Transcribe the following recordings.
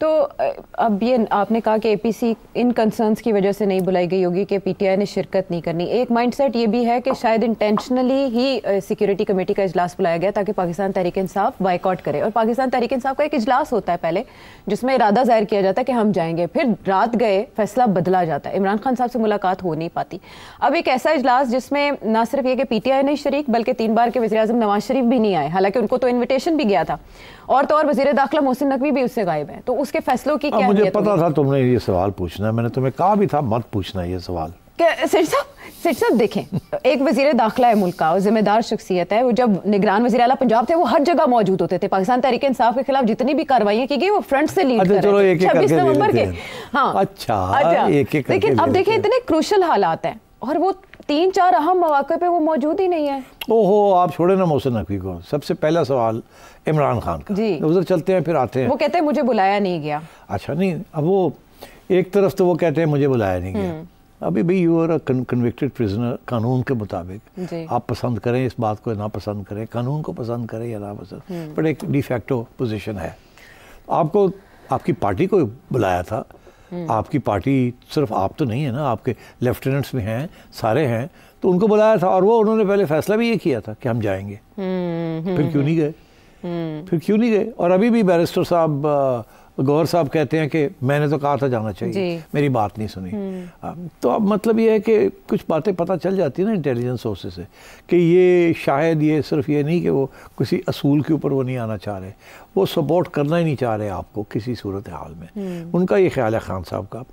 तो अब ये आपने कहा कि एपीसी इन कंसर्न्स की वजह से नहीं बुलाई गई होगी कि पीटीआई ने शिरकत नहीं करनी। एक माइंडसेट ये भी है कि शायद इंटेंशनली ही सिक्योरिटी कमेटी का इजलास बुलाया गया ताकि पाकिस्तान तहरीक इंसाफ बाइकआउट करे। और पाकिस्तान तहरीक इंसाफ का एक इजलास होता है पहले जिसमें इरादा जाहिर किया जाता है कि हम जाएंगे, फिर रात गए फैसला बदला जाता है, इमरान खान साहब से मुलाकात हो नहीं पाती। अब एक ऐसा इजलास जिसमें ना सिर्फ ये कि पीटीआई नहीं शरीक बल्कि 3 बार के वज़ीर आज़म नवाज शरीफ भी नहीं आए, हालांकि उनको तो इन्विटेशन भी गया था, और तो और वज़ीर दाखिला मोहसिन नकवी भी उससे गायब है। तो उसके फैसलों की क्या मुझे पता था तुमने ये सवाल पूछना है, मैंने तुम्हें कहा भी था मत पूछना ये सवाल। सेठ साहब देखें, एक वज़ीर दाखिला है मुल्क का और जिम्मेदार शख्सियत है, वो जब निगरान वज़ीर आला पंजाब थे वो हर जगह मौजूद होते थे। पाकिस्तान तहरीक इंसाफ के खिलाफ जितनी भी कार्रवाई की गई वो फ्रंट से लीड कर रहे थे 26 नवंबर के। हाँ अच्छा, लेकिन अब देखिए इतने क्रूशल हालात हैं और वो 3-4 अहम मौके पे वो मौजूद ही नहीं है। ओहो, आप छोड़े ना मोहसिन नकवी को। सबसे पहला सवाल इमरान खान का, उधर चलते हैं फिर आते हैं। वो कहते हैं मुझे बुलाया नहीं गया। अच्छा, नहीं, अब वो एक तरफ तो वो कहते हैं मुझे बुलाया नहीं गया। अभी भाई you are a convicted prisoner कानून के मुताबिक। आप पसंद करें इस बात को ना पसंद करें, कानून को पसंद करें या ना पसंद, बट एक डिफैक्टो पोजीशन है। आपको आपकी पार्टी को बुलाया था, आपकी पार्टी सिर्फ आप तो नहीं है ना, आपके लेफ्टिनेंट्स भी हैं, सारे हैं, तो उनको बुलाया था और वो उन्होंने पहले फैसला भी ये किया था कि हम जाएंगे। फिर क्यों नहीं गए? फिर क्यों नहीं गए? और अभी भी बैरिस्टर साहब गौहर साहब कहते हैं कि मैंने तो कहा था जाना चाहिए, मेरी बात नहीं सुनी। तो अब मतलब ये है कि कुछ बातें पता चल जाती है ना इंटेलिजेंस सोर्सेज से कि ये शायद ये सिर्फ ये नहीं कि वो किसी असूल के ऊपर वो नहीं आना चाह रहे, वो सपोर्ट करना ही नहीं चाह रहे आपको किसी सूरत हाल में। उनका ये ख्याल है खान साहब का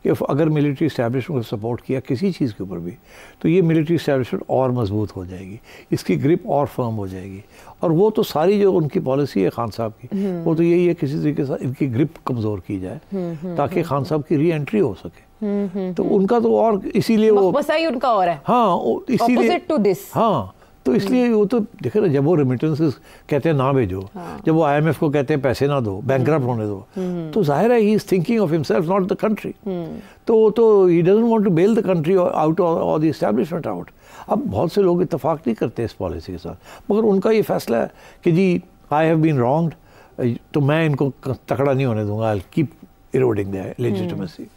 कि अगर मिलिट्री इस्टेब्लिशमेंट को सपोर्ट किया किसी चीज़ के ऊपर भी तो ये मिलिट्री इस्टेब्लिशमेंट और मजबूत हो जाएगी, इसकी ग्रिप और फर्म हो जाएगी। और वो तो सारी जो उनकी पॉलिसी है खान साहब की, वो तो यही है किसी तरीके से इनकी ग्रिप कमज़ोर की जाए ताकि खान साहब की री एंट्री हो सके। तो उनका तो और इसीलिए वो ही उनका और है। हाँ, इसीलिए हाँ, तो इसलिए वो तो देखे ना, जब वो रेमिटेंसेस कहते हैं ना भेजो, जब वो IMF को कहते हैं पैसे ना दो, बैंकरप्ट होने दो, तो जाहिर है he is thinking of himself not the country. तो he doesn't want to bail the country out और द एस्टैब्लिशमेंट आउट। अब बहुत से लोग इत्तेफाक नहीं करते इस पॉलिसी के साथ, मगर उनका ये फैसला है कि जी आई हैव बीन रॉन्ग्ड, तो मैं इनको तकड़ा नहीं होने दूंगा, I will keep eroding the legitimacy.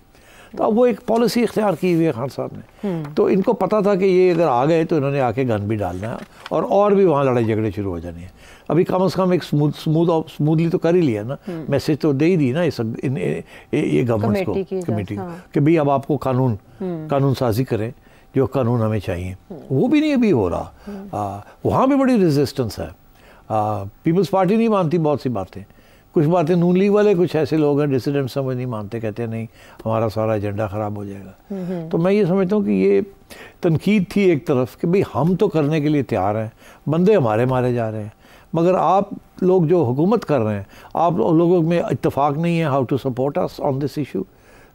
तो अब वो एक पॉलिसी इख्तियार की हुई है खान साहब ने। तो इनको पता था कि ये अगर आ गए तो इन्होंने आके गन भी डालना है और भी वहाँ लड़ाई झगड़े शुरू हो जाने हैं। अभी कम से कम एक स्मूथली तो कर ही लिया ना, मैसेज तो दे ही दी ना ये गवर्नमेंट को, कमेटी कि भाई अब आपको कानून साजी करें, जो कानून हमें चाहिए। वो भी नहीं अभी हो रहा। वहाँ भी बड़ी रेजिस्टेंस है। पीपल्स पार्टी नहीं मानती बहुत सी बातें, कुछ बातें नून लीग वाले कुछ ऐसे लोग हैं डिसिडेंट समझ नहीं मानते, कहते हैं नहीं हमारा सारा एजेंडा ख़राब हो जाएगा। तो मैं ये समझता हूँ कि ये तनकीद थी एक तरफ कि भाई हम तो करने के लिए तैयार हैं, बंदे हमारे मारे जा रहे हैं, मगर आप लोग जो हुकूमत कर रहे हैं, आप लोगों में इत्तेफाक नहीं है how to support us on this issue.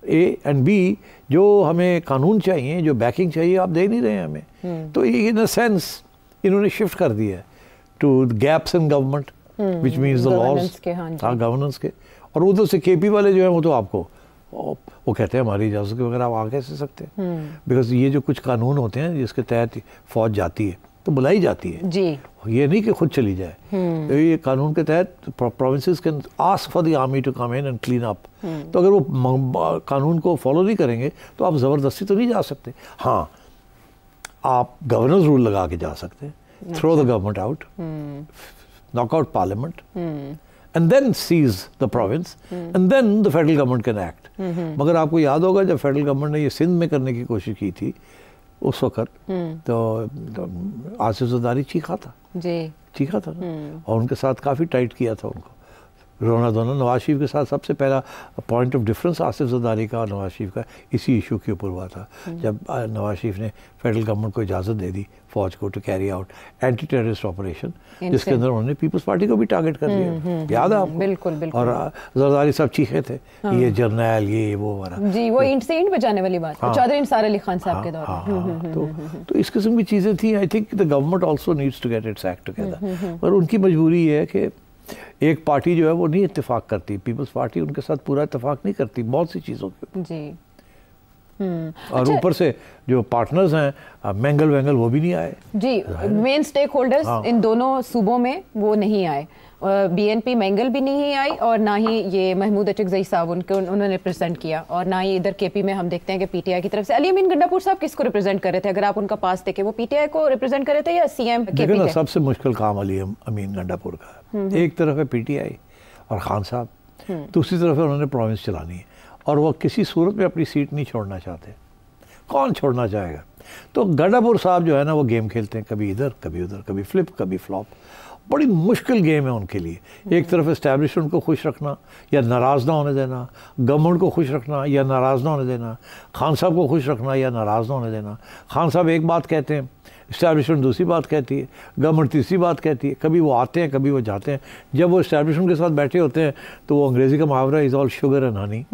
A and B, जो हमें कानून चाहिए, जो बैकिंग चाहिए, आप दे नहीं रहे हैं हमें। तो इन अ सेंस इन्होंने शिफ्ट कर दिया है to gaps in government which means the laws, हाँ गवर्नेंस के। और उधर से KP वाले जो है वो तो आपको वो कहते हैं हमारी इजाज़त के बगैर आप आ कैसे सकते हैं, बिकॉज ये जो कुछ कानून होते हैं जिसके तहत फौज जाती है तो बुलाई जाती है जी, ये नहीं कि खुद चली जाए। तो ये कानून के तहत provinces can ask for the army to come in and clean up. तो अगर वो कानून को फॉलो नहीं करेंगे तो आप ज़बरदस्ती तो नहीं जा सकते। हाँ, आप गवर्नर्स रूल लगा के जा सकते हैं, throw the government out, knock out parliament, and then seize the province, and then the federal government can act. मगर आपको याद होगा जब फेडरल गवर्नमेंट ने ये सिंध में करने की कोशिश की थी उस वक्त तो आसिफ ज़रदारी चीखा था ना, और उनके साथ काफ़ी टाइट किया था उनको, रोना धोना। नवाज शरीफ के साथ सबसे पहला point of difference Asif Zardari का और नवाज शरीफ का इसी इशू के ऊपर हुआ था, जब नवाज शरीफ ने फेडरल गवर्नमेंट को इजाज़त दे दी फौज को to carry out anti terrorist operation, जिसके अंदर उन्होंने पीपल्स पार्टी को भी टारगेट कर दिया। याद है आपको? बिल्कुल बिल्कुल। और ज़रदारी साहब चीखे थे ये जर्नैल ये वो हमारा जी, वो इंट से इंट बचाने वाली बात चौधरी निसार अली खान साहब के दौर। तो इस किस्म की चीज़ें थी। I think the government also needs to get its act together, पर उनकी मजबूरी ये है कि एक पार्टी जो है वो नहीं इत्तेफाक करती, पीपल्स पार्टी उनके साथ पूरा इत्तेफाक नहीं करती बहुत सी चीज़ों के जी। और ऊपर से जो पार्टनर्स हैं मैंगल वो भी नहीं आए जी, मेन स्टेक होल्डर्स इन दोनों सूबों में वो नहीं आए। BNP मैंगल भी नहीं आई और ना ही ये महमूद अचकज़ई साहब उन्होंने रिप्रेजेंट किया, और ना ही इधर KP में हम देखते हैं कि PTI की तरफ से अली अमीन गंडापुर साहब किसको रिप्रेजेंट कर रहे थे? अगर आप उनका पास देखें, वो PTI को रिप्रेजेंट कर रहे थे या CM KP के? सबसे मुश्किल काम अली अमीन गंडापुर का, एक तरफ है PTI और खान साहब, दूसरी तरफ है उन्होंने प्रोविंस चलानी है और वो किसी सूरत में अपनी सीट नहीं छोड़ना चाहते। कौन छोड़ना चाहेगा? तो गंडापुर साहब जो है ना वो गेम खेलते हैं, कभी इधर कभी उधर, कभी फ्लिप कभी फ्लॉप। बड़ी मुश्किल गेम है उनके लिए। एक तरफ एस्टैब्लिशमेंट को खुश रखना या नाराज़ ना होने देना, गवर्नमेंट को खुश रखना या नाराज़ ना होने देना, खान साहब को खुश रखना या नाराज़ ना होने देना। खान साहब एक बात कहते हैं, इस्टेब्लिशमेंट दूसरी बात कहती है, गवर्नमेंट तीसरी बात कहती है। कभी वो आते हैं कभी वो जाते हैं। जब वो इस्टेब्लिशमेंट के साथ बैठे होते हैं तो वो अंग्रेज़ी का मुहावरा is all sugar and honey,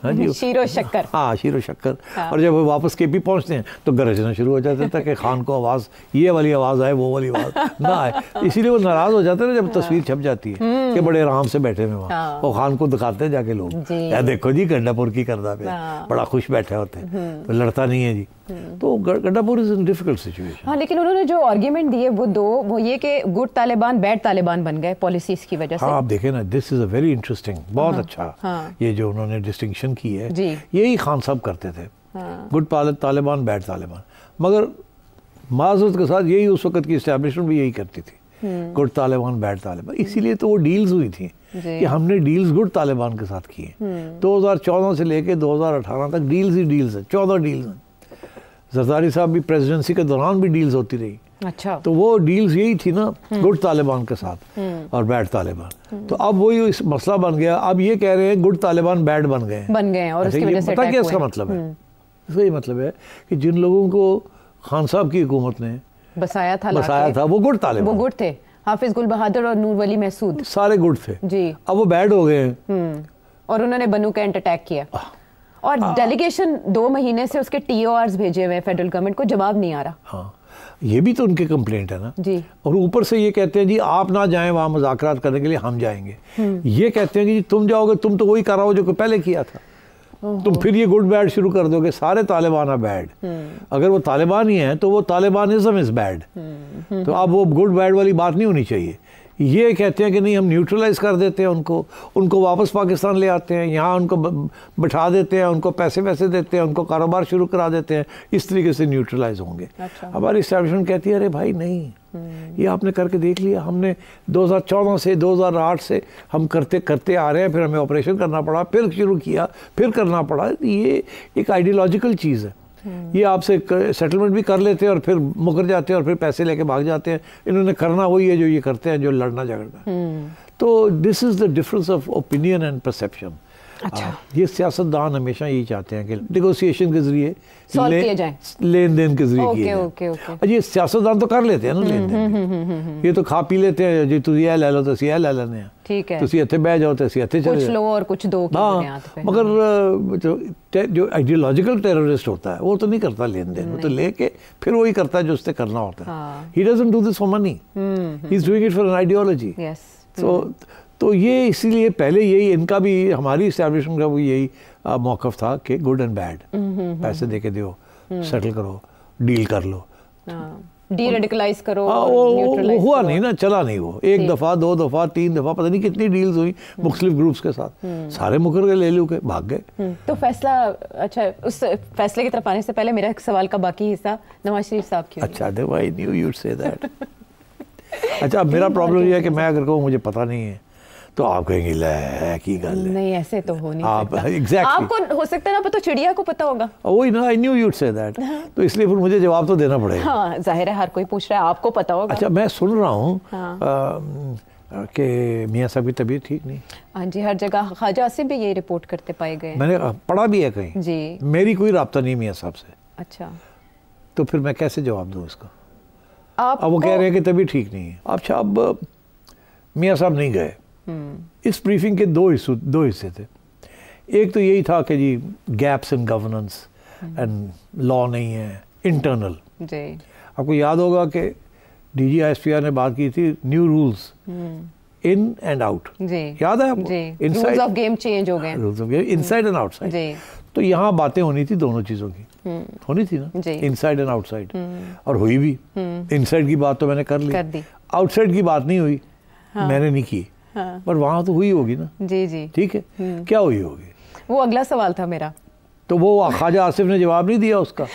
हाँ जी, शीरो शक्कर, हाँ शीरो शक्कर। और जब वो वापस KP पहुँचते हैं तो गरजना शुरू हो जाता था कि खान को आवाज़, ये वाली आवाज़ आए वो वाली आवाज़ ना आए। इसीलिए वो नाराज़ हो जाते हैं ना जब तस्वीर छप जाती है कि बड़े आराम से बैठे हुए वहाँ, वो खान को दिखाते हैं जाके लोग, यार देखो जी गंडापुर की करदा पे बड़ा खुश बैठे होते हैं, तो लड़ता नहीं है जी। तो Gandapur is in difficult situation. हाँ, लेकिन उन्होंने जो आर्ग्यूमेंट दिए वो ये कि गुड तालिबान बैड तालिबान बन गए पॉलिसीज की वजह से। हाँ, आप देखें ना, this is a very interesting, बहुत अच्छा ये जो उन्होंने डिस्टिंक्शन की है, यही खान साहब करते थे, गुड तालिबान बैड तालिबान। मगर माजरत के साथ यही उस वक्त की इस्टेब्लिशमेंट भी यही करती थी, गुड तालिबान बैड तालिबान। इसीलिए तो वो डील्स हुई थी कि हमने डील्स गुड तालिबान के साथ किए। 2014 से लेके 2018 तक डील्स ही डील्स है, 14 डील्स हैं। जरदारी साहब भी प्रेसिडेंसी के दौरान भी डील्स होती रही। अच्छा, तो वो डील्स यही थी ना, गुड तालिबान के साथ और बैड तालिबान। तो अब वही इस मसला बन गया। अब ये कह रहे हैं गुड तालिबान बैड बन गए और उसकी वजह से पता क्या इसका मतलब है? इसका ये मतलब है कि जिन लोगों को खान साहब की हुकूमत ने बसाया था वो गुड तालिबान, वो गुड थे। हाफिज गुल बहादुर और नूर वली महसूद सारे गुड थे जी। अब वो बैड हो गए और उन्होंने बनू कैंट अटैक किया और डेलीगेशन 2 महीने से उसके TORs भेजे हुए फेडरल गवर्नमेंट को, जवाब नहीं आ रहा। हाँ, ये भी तो उनकी कंप्लेंट है ना जी। और ऊपर से ये कहते हैं जी आप ना जाएं वहाँ मुज़ाकरात करने के लिए, हम जाएंगे। ये कहते हैं कि जी तुम जाओगे, तुम तो वही कर रहे हो जो पहले किया था। तुम फिर ये गुड बैड शुरू कर दोगे, सारे तालिबान है बैड। अगर वो तालिबान ही है तो वो तालिबानिज्म इज बैड। तो अब वो गुड बैड वाली बात नहीं होनी चाहिए। ये कहते हैं कि नहीं, हम न्यूट्रलाइज कर देते हैं उनको वापस पाकिस्तान ले आते हैं, यहाँ उनको बिठा देते हैं, उनको पैसे वैसे देते हैं, उनको कारोबार शुरू करा देते हैं, इस तरीके से न्यूट्रलाइज होंगे। अच्छा। हमारी इस्टेब्लिशमेंट कहती है अरे भाई नहीं, ये आपने करके देख लिया, हमने 2014 से 2008 से हम करते आ रहे हैं, फिर हमें ऑपरेशन करना पड़ा, फिर शुरू किया, फिर करना पड़ा। ये एक आइडियोलॉजिकल चीज़ है। ये आपसे सेटलमेंट भी कर लेते हैं और फिर मुकर जाते हैं और फिर पैसे लेके भाग जाते हैं। इन्होंने करना वही है जो ये करते हैं, जो लड़ना झगड़ना। तो this is the difference of opinion and perception. अच्छा, ये सियासतदान हमेशा यही चाहते हैं कि नेगोशिएशन के जरिए लेन देन के जरिए किए जाए। ये सियासतदान तो कर लेते हैं ना लेन देन, ये तो खा पी लेते हैं जी, तुम ये ले लो तो ये ले लेने हैं, ठीक है, तुम इतने बह जाओ तो इतने चले कुछ लो और कुछ दो। हाँ, मगर जो आइडियोलॉजिकल टेररिस्ट होता है वो तो नहीं करता लेन देन, वो तो लेके फिर वही करता है जो उससे करना होता है। He doesn't do this for money, he is doing it for an ideology. तो ये इसीलिए पहले यही इनका भी, हमारी इस्टेब्लिशमेंट का भी यही मौक़िफ़ था कि गुड एंड बैड, पैसे दे के दो, सेटल करो, डील कर लो, डीरेडिकलाइज करो। वो हुआ नहीं ना, चला नहीं वो। 1 दफ़ा 2 दफ़ा 3 दफ़ा पता नहीं कितनी डील्स हुई मुख्तलिफ ग्रुप्स के साथ, सारे मुकर के ले लू के भाग गए। तो फैसला, अच्छा उस फैसले की तरफ आने से पहले मेरा एक सवाल का बाकी हिस्सा नवाज शरीफ साहब की। अच्छा, I knew you'd say that. अच्छा, अब मेरा प्रॉब्लम ये है कि मैं अगर कहूँ मुझे पता नहीं है तो आप कहेंगे ले की गल है। नहीं, ऐसे तो हो नहीं सकता। Exactly. आपको हो सकता है ना, पता चुड़िया को पता होगा। वही ना, I knew you'd say that. तो इसलिए फिर मुझे जवाब तो देना पड़ेगा। हाँ, जाहिर है हर कोई पूछ रहा है, आपको पता होगा। अच्छा, मैं सुन रहा हूँ कि मियाँ साहब की तबीयत ठीक नहीं। हाँ जी, हर जगह ख्वाजा आसिफ भी ये रिपोर्ट करते पाए गए। मैंने पढ़ा भी है कहीं जी। मेरी कोई राब्ता नहीं मियाँ साहब से। अच्छा, तो फिर मैं कैसे जवाब दूँ इसका? अब वो कह रहे हैं कि तबीयत ठीक नहीं है। अच्छा, अब मियाँ साहब नहीं गए। इस ब्रीफिंग के दो हिस्से थे। एक तो यही था कि जी gaps in governance and law नहीं है इंटरनल जी। आपको याद होगा कि DG ISPR ने बात की थी new rules in and out जी, याद है आपको? रूल्स ऑफ गेम चेंज हो गए, rules of game inside and outside जी। तो यहाँ बातें होनी थी दोनों चीज़ों की, होनी थी ना, इनसाइड एंड आउटसाइड, और हुई भी। इनसाइड की बात तो मैंने कर ली, आउटसाइड की बात नहीं हुई। हाँ। मैंने नहीं की, हाँ। पर वहाँ तो हुई होगी ना। जी जी, ठीक है, क्या हुई होगी? वो अगला सवाल था मेरा। तो वो ख्वाजा आसिफ ने जवाब नहीं दिया उसका।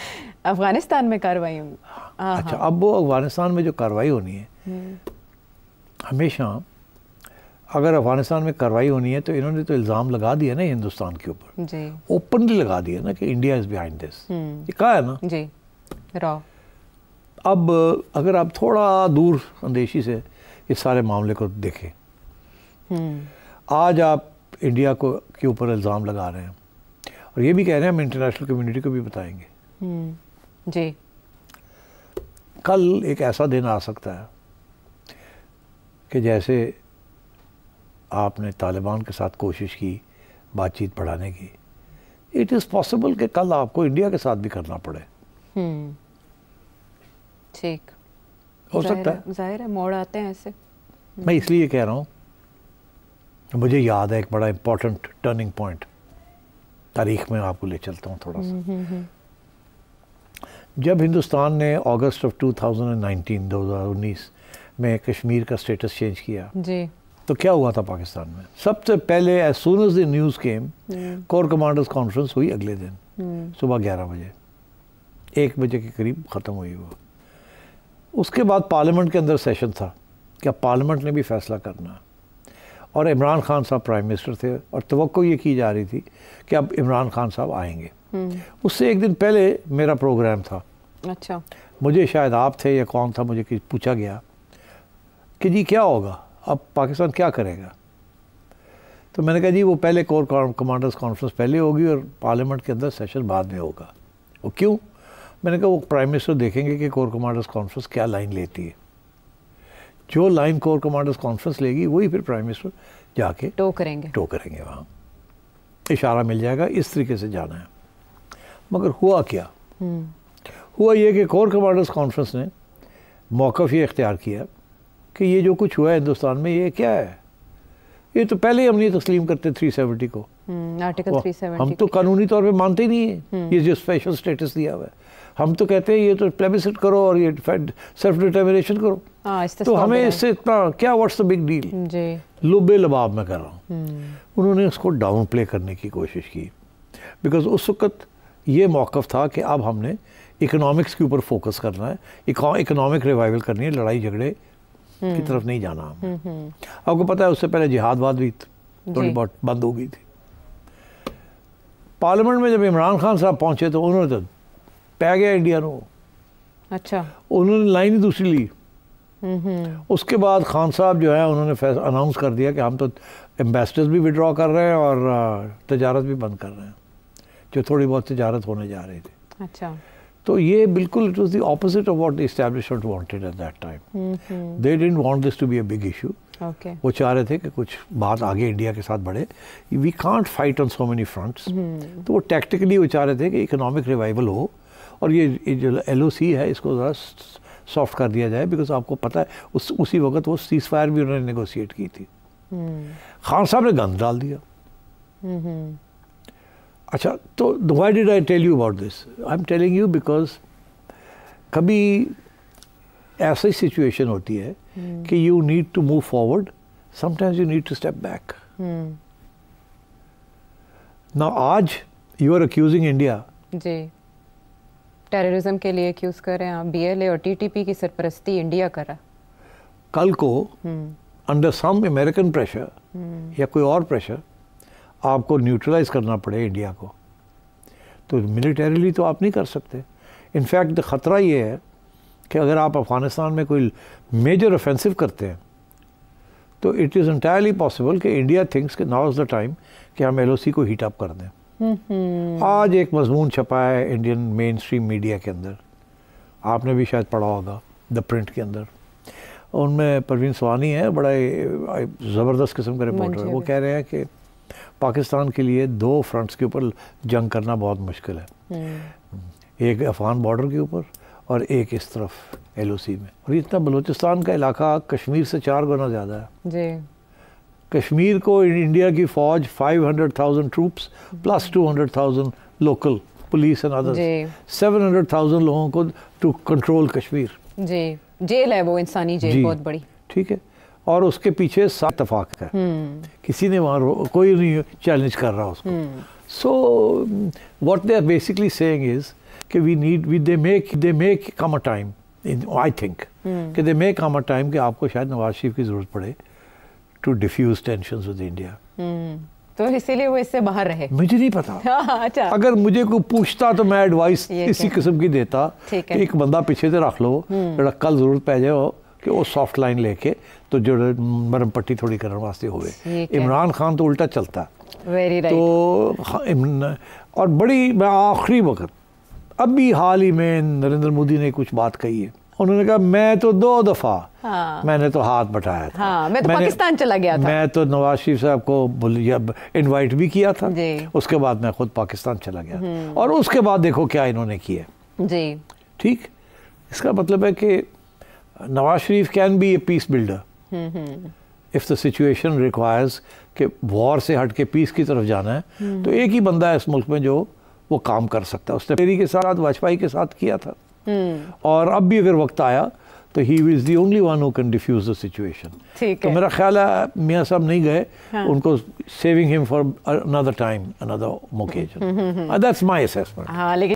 अफगानिस्तान में कार्रवाई होगी। अच्छा, अब वो अफगानिस्तान में जो कार्रवाई होनी है, हमेशा अगर अफगानिस्तान में कार्रवाई होनी है तो इन्होंने तो इल्ज़ाम लगा दिया ना हिंदुस्तान के ऊपर, जी, ओपनली लगा दिया ना कि इंडिया इज़ बिहाइंड दिस, ये कहा है ना जी, रॉ। अब अगर आप थोड़ा दूर अंदेशी से इस सारे मामले को देखें, आज आप इंडिया को के ऊपर इल्ज़ाम लगा रहे हैं और ये भी कह रहे हैं हम इंटरनेशनल कम्युनिटी को भी बताएंगे। जी, कल एक ऐसा दिन आ सकता है कि जैसे आपने तालिबान के साथ कोशिश की बातचीत बढ़ाने की, इट इज़ पॉसिबल कि कल आपको इंडिया के साथ भी करना पड़े। ठीक, हो सकता है, जाहिर है मोड़ आते हैं ऐसे। मैं इसलिए कह रहा हूँ, मुझे याद है एक बड़ा इम्पोर्टेंट टर्निंग पॉइंट, तारीख में आपको ले चलता हूँ थोड़ा सा। जब हिंदुस्तान ने अगस्त ऑफ 2019 में कश्मीर का स्टेटस चेंज किया जी, तो क्या हुआ था पाकिस्तान में? सबसे पहले as soon as the news came, core commanders conference हुई अगले दिन सुबह 11 बजे, 1 बजे के करीब ख़त्म हुई वो। उसके बाद पार्लियामेंट के अंदर सेशन था, क्या पार्लियामेंट ने भी फैसला करना, और इमरान खान साहब प्राइम मिनिस्टर थे और तवक्को ये की जा रही थी कि अब इमरान खान साहब आएंगे। उससे एक दिन पहले मेरा प्रोग्राम था। अच्छा, मुझे शायद आप थे या कौन था, मुझे पूछा गया कि जी क्या होगा, अब पाकिस्तान क्या करेगा? तो मैंने कहा जी वो पहले कोर कमांडर्स कॉन्फ्रेंस पहले होगी और पार्लियामेंट के अंदर सेशन बाद में होगा। वो क्यों? मैंने कहा वो प्राइम मिनिस्टर देखेंगे कि कोर कमांडर्स कॉन्फ्रेंस क्या लाइन लेती है, जो लाइन कोर कमांडर्स कॉन्फ्रेंस लेगी वही फिर प्राइम मिनिस्टर जाके टो करेंगे वहाँ, इशारा मिल जाएगा इस तरीके से जाना है। मगर हुआ क्या? हुआ ये कि कोर कमांडर्स कॉन्फ्रेंस ने मौक़िफ़ ये इख्तियार किया कि ये जो कुछ हुआ है हिंदुस्तान में ये क्या है, ये तो पहले ही हम नहीं तस्लीम करते 370 को, आर्टिकल 370 हम तो कानूनी तौर पे मानते ही नहीं है ये जो स्पेशल स्टेटस दिया हुआ है। हम तो कहते हैं ये तो प्लेबिसिट करो और ये सेल्फ डिटर्मिनेशन करो, तो हमें इससे इतना क्या, व्हाट्स द बिग डील? लुबे लबाब में कर रहा हूँ। उन्होंने उसको डाउन प्ले करने की कोशिश की, बिकॉज उस वक्त ये मौक़िफ़ था कि अब हमने इकोनॉमिक्स के ऊपर फोकस करना है, इकोनॉमिक रिवाइवल करनी है, लड़ाई झगड़े की तरफ नहीं जाना हमें। आपको पता है उससे पहले जिहादवाद भी थोड़ी बहुत बंद हो गई थी। पार्लियामेंट में जब इमरान खान साहब पहुंचे तो उन्होंने तो पै गया इंडिया नो। अच्छा, उन्होंने लाइन ही दूसरी ली। उसके बाद खान साहब जो है उन्होंने अनाउंस कर दिया कि हम तो एम्बेसडर्स भी विड्रॉ कर रहे हैं और तजारत भी बंद कर रहे हैं, जो थोड़ी बहुत तजारत होने जा रही थी। अच्छा, तो ये बिल्कुल it was the opposite of what the establishment wanted at that time. They didn't want this to be a big issue. वो चाह रहे थे कि कुछ बात आगे इंडिया के साथ बढ़े, we can't fight on so many fronts. तो वो टैक्टिकली वो चाह रहे थे कि इकोनॉमिक रिवाइवल हो और ये जो LOC है इसको ज़रा सॉफ्ट कर दिया जाए, बिकॉज आपको पता है उसी वक्त वो सीज फायर भी उन्होंने नेगोशिएट की थी। खान साहब ने गंद डाल दिया। अच्छा, तो why did I tell you about this? I am telling you because कभी ऐसी सिचुएशन होती है कि you need to move forward, sometimes you need to step back. Now आज यू आर अक्यूजिंग इंडिया जी टेररिज्म के लिए एक्यूज कर रहे हैं आप, BLA और TTP की सरपरस्ती इंडिया कर रहा। कल को अंडर सम अमेरिकन प्रेशर या कोई और प्रेशर आपको न्यूट्रलाइज करना पड़े इंडिया को, तो मिलिटरीली तो आप नहीं कर सकते। इनफैक्ट ख़तरा ये है कि अगर आप अफ़गानिस्तान में कोई मेजर ऑफेंसिव करते हैं तो इट इज़ एंटायरली पॉसिबल कि इंडिया थिंक्स कि नाउ इज़ द टाइम कि हम LOC को हीट अप कर दें। आज एक मजमून छपा है इंडियन मेन स्ट्रीम मीडिया के अंदर, आपने भी शायद पढ़ा होगा, द प्रिंट के अंदर। उनमें परवीन सवानी है, बड़ा ज़बरदस्त किस्म का रिपोर्टर है। वो कह रहे हैं कि पाकिस्तान के लिए 2 फ्रंट्स के ऊपर जंग करना बहुत मुश्किल है, एक अफ़गान बॉर्डर के ऊपर और एक इस तरफ LOC में। और इतना बलूचिस्तान का इलाका कश्मीर से 4 गुना ज़्यादा है जी। कश्मीर को इंडिया की फ़ौज 500,000 troops plus 200,000 local police and others, 700,000 लोगों को to control Kashmir ji. Jail है वो, इंसानी जेल बहुत बड़ी। ठीक है, और उसके पीछे साथ इत्तेफाक है, किसी ने वहाँ कोई नहीं चैलेंज कर रहा उसको। So what they are basically saying is कि they make come a time, I think कि they make come a time कि आपको शायद नवाज शरीफ की जरूरत पड़े to defuse tensions with India. तो इसीलिए वो इससे बाहर रहे। मुझे नहीं पता। अच्छा, अगर मुझे कोई पूछता तो मैं एडवाइस इसी किस्म की देता कि एक बंदा पीछे से रख लो, जो कल जरूरत पै जाए कि वो सॉफ्ट लाइन लेके तो जो मरम पट्टी थोड़ी करने वास्ते होवे। इमरान खान तो उल्टा चलता। Very right. तो और बड़ी आखिरी वक्त अभी हाल ही में नरेंद्र मोदी ने कुछ बात कही है, उन्होंने कहा मैं तो 2 दफ़ा मैंने तो हाथ बटाया था। मैं तो पाकिस्तान चला गया था। मैं तो नवाज शरीफ साहब को इनवाइट भी किया था, उसके बाद मैं खुद पाकिस्तान चला गया और उसके बाद देखो क्या इन्होंने किया जी। ठीक, इसका मतलब है कि Nawaz Sharif can be a peace builder if the situation requires कि वॉर से हट के पीस की तरफ जाना है, तो एक ही बंदा है इस मुल्क में जो वो काम कर सकता है। उसने मेरी के साथ, वाजपेयी के साथ किया था, और अब भी अगर वक्त आया तो he is the only one who can defuse the situation. तो मेरा ख्याल है मियां साहब नहीं गए, उनको saving him for another time, another occasion. That's my assessment.